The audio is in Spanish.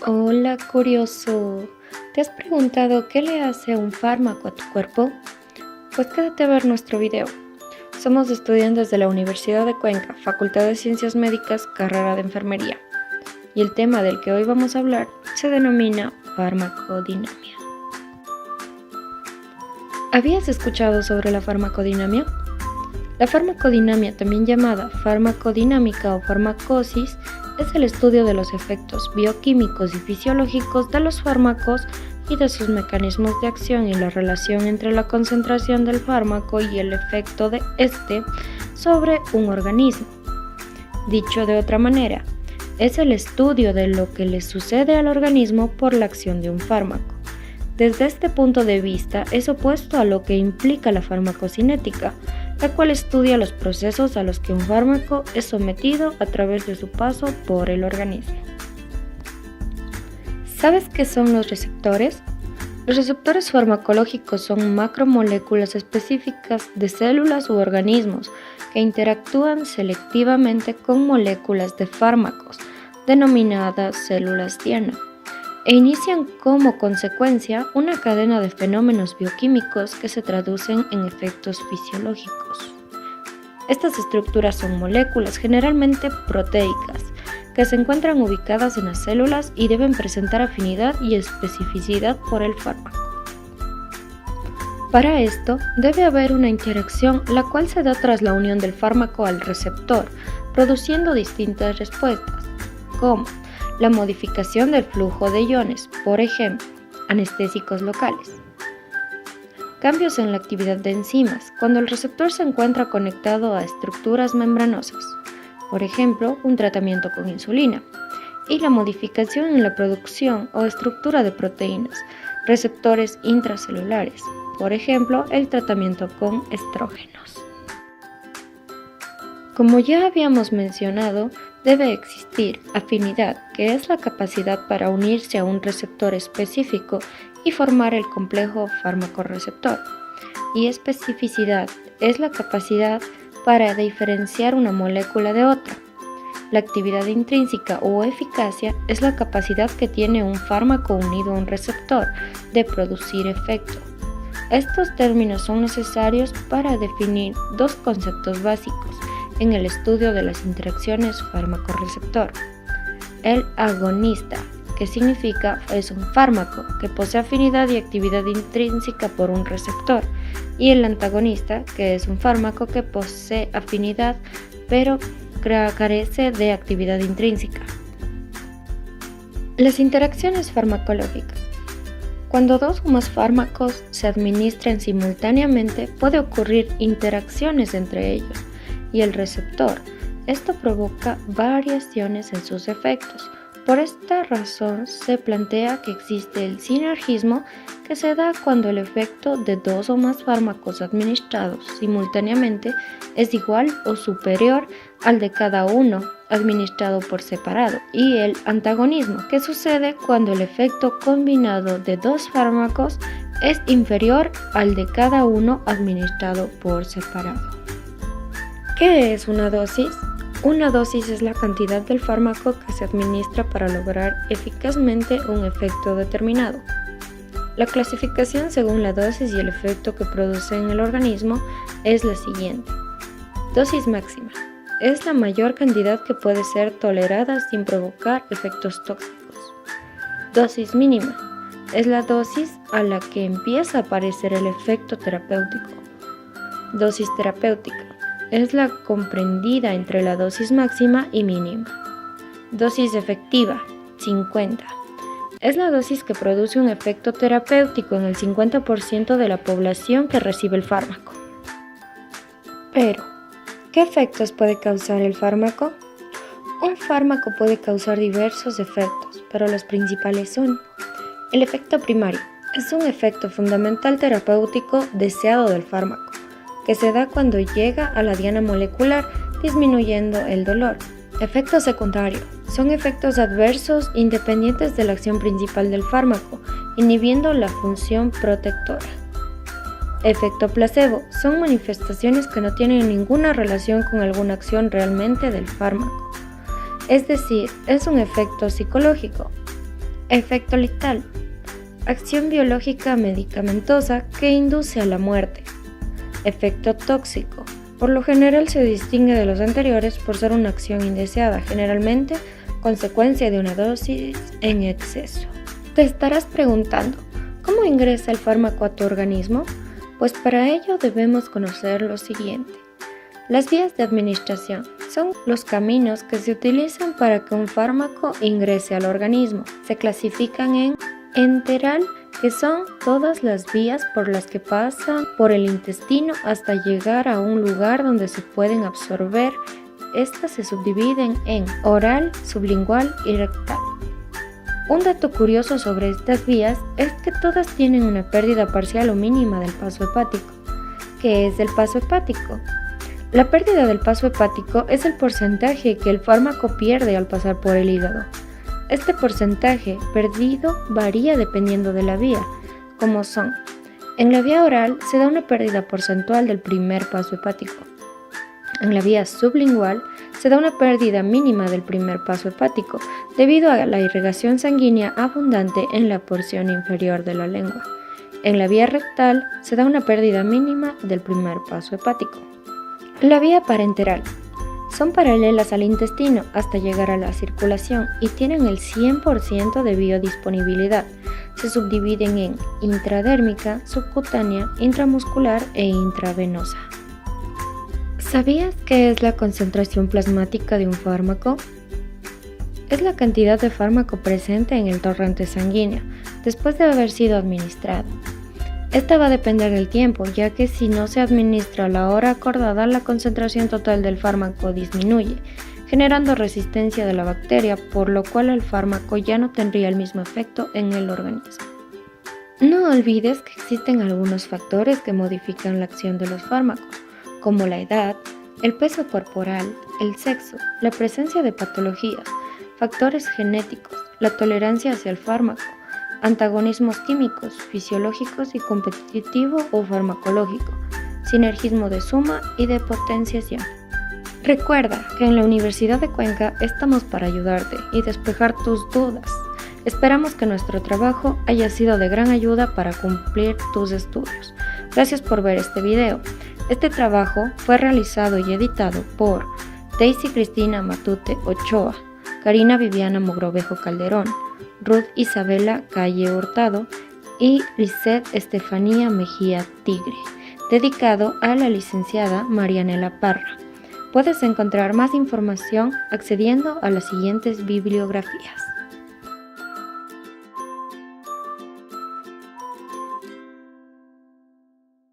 Hola, curioso. ¿Te has preguntado qué le hace un fármaco a tu cuerpo? Pues quédate a ver nuestro video. Somos estudiantes de la Universidad de Cuenca, Facultad de Ciencias Médicas, carrera de Enfermería. Y el tema del que hoy vamos a hablar se denomina farmacodinamia. ¿Habías escuchado sobre la farmacodinamia? La farmacodinamia, también llamada farmacodinámica o farmacosis, es el estudio de los efectos bioquímicos y fisiológicos de los fármacos y de sus mecanismos de acción y la relación entre la concentración del fármaco y el efecto de este sobre un organismo. Dicho de otra manera, es el estudio de lo que le sucede al organismo por la acción de un fármaco. Desde este punto de vista es opuesto a lo que implica la farmacocinética, la cual estudia los procesos a los que un fármaco es sometido a través de su paso por el organismo. ¿Sabes qué son los receptores? Los receptores farmacológicos son macromoléculas específicas de células u organismos que interactúan selectivamente con moléculas de fármacos, denominadas células diana, e inician como consecuencia una cadena de fenómenos bioquímicos que se traducen en efectos fisiológicos. Estas estructuras son moléculas generalmente proteicas, que se encuentran ubicadas en las células y deben presentar afinidad y especificidad por el fármaco. Para esto, debe haber una interacción la cual se da tras la unión del fármaco al receptor, produciendo distintas respuestas, como la modificación del flujo de iones, por ejemplo, anestésicos locales. Cambios en la actividad de enzimas, cuando el receptor se encuentra conectado a estructuras membranosas, por ejemplo, un tratamiento con insulina. Y la modificación en la producción o estructura de proteínas, receptores intracelulares, por ejemplo, el tratamiento con estrógenos. Como ya habíamos mencionado, debe existir afinidad, que es la capacidad para unirse a un receptor específico y formar el complejo fármaco-receptor. Y especificidad es la capacidad para diferenciar una molécula de otra. La actividad intrínseca o eficacia es la capacidad que tiene un fármaco unido a un receptor de producir efecto. Estos términos son necesarios para definir dos conceptos básicos en el estudio de las interacciones fármaco-receptor. El agonista, que significa es un fármaco que posee afinidad y actividad intrínseca por un receptor, y el antagonista, que es un fármaco que posee afinidad pero carece de actividad intrínseca. Las interacciones farmacológicas. Cuando dos o más fármacos se administran simultáneamente, puede ocurrir interacciones entre ellos y el receptor. Esto provoca variaciones en sus efectos. Por esta razón se plantea que existe el sinergismo, que se da cuando el efecto de dos o más fármacos administrados simultáneamente es igual o superior al de cada uno administrado por separado, y el antagonismo, que sucede cuando el efecto combinado de dos fármacos es inferior al de cada uno administrado por separado. ¿Qué es una dosis? Una dosis es la cantidad del fármaco que se administra para lograr eficazmente un efecto determinado. La clasificación según la dosis y el efecto que produce en el organismo es la siguiente. Dosis máxima es la mayor cantidad que puede ser tolerada sin provocar efectos tóxicos. Dosis mínima es la dosis a la que empieza a aparecer el efecto terapéutico. Dosis terapéutica es la comprendida entre la dosis máxima y mínima. Dosis efectiva, 50. Es la dosis que produce un efecto terapéutico en el 50% de la población que recibe el fármaco. Pero, ¿qué efectos puede causar el fármaco? Un fármaco puede causar diversos efectos, pero los principales son: el efecto primario es un efecto fundamental terapéutico deseado del fármaco, que se da cuando llega a la diana molecular, disminuyendo el dolor. Efecto secundario son efectos adversos independientes de la acción principal del fármaco, inhibiendo la función protectora. Efecto placebo son manifestaciones que no tienen ninguna relación con alguna acción realmente del fármaco. Es decir, es un efecto psicológico. Efecto letal. Acción biológica medicamentosa que induce a la muerte. Efecto tóxico. Por lo general se distingue de los anteriores por ser una acción indeseada, generalmente consecuencia de una dosis en exceso. Te estarás preguntando, ¿cómo ingresa el fármaco a tu organismo? Pues para ello debemos conocer lo siguiente. Las vías de administración son los caminos que se utilizan para que un fármaco ingrese al organismo. Se clasifican en enteral, que son todas las vías por las que pasan por el intestino hasta llegar a un lugar donde se pueden absorber. Estas se subdividen en oral, sublingual y rectal. Un dato curioso sobre estas vías es que todas tienen una pérdida parcial o mínima del paso hepático. ¿Qué es el paso hepático? La pérdida del paso hepático es el porcentaje que el fármaco pierde al pasar por el hígado. Este porcentaje perdido varía dependiendo de la vía, como son: en la vía oral se da una pérdida porcentual del primer paso hepático. En la vía sublingual se da una pérdida mínima del primer paso hepático debido a la irrigación sanguínea abundante en la porción inferior de la lengua. En la vía rectal se da una pérdida mínima del primer paso hepático. La vía parenteral. Son paralelas al intestino hasta llegar a la circulación y tienen el 100% de biodisponibilidad. Se subdividen en intradérmica, subcutánea, intramuscular e intravenosa. ¿Sabías qué es la concentración plasmática de un fármaco? Es la cantidad de fármaco presente en el torrente sanguíneo después de haber sido administrado. Esta va a depender del tiempo, ya que si no se administra a la hora acordada, la concentración total del fármaco disminuye, generando resistencia de la bacteria, por lo cual el fármaco ya no tendría el mismo efecto en el organismo. No olvides que existen algunos factores que modifican la acción de los fármacos, como la edad, el peso corporal, el sexo, la presencia de patologías, factores genéticos, la tolerancia hacia el fármaco, antagonismos químicos, fisiológicos y competitivo o farmacológico, sinergismo de suma y de potenciación. Recuerda que en la Universidad de Cuenca estamos para ayudarte y despejar tus dudas. Esperamos que nuestro trabajo haya sido de gran ayuda para cumplir tus estudios. Gracias por ver este video. Este trabajo fue realizado y editado por Daisy Cristina Matute Ochoa, Karina Viviana Mogrovejo Calderón, Ruth Isabela Calle Hurtado y Lisette Estefanía Mejía Tigre, dedicado a la licenciada Marianela Parra. Puedes encontrar más información accediendo a las siguientes bibliografías.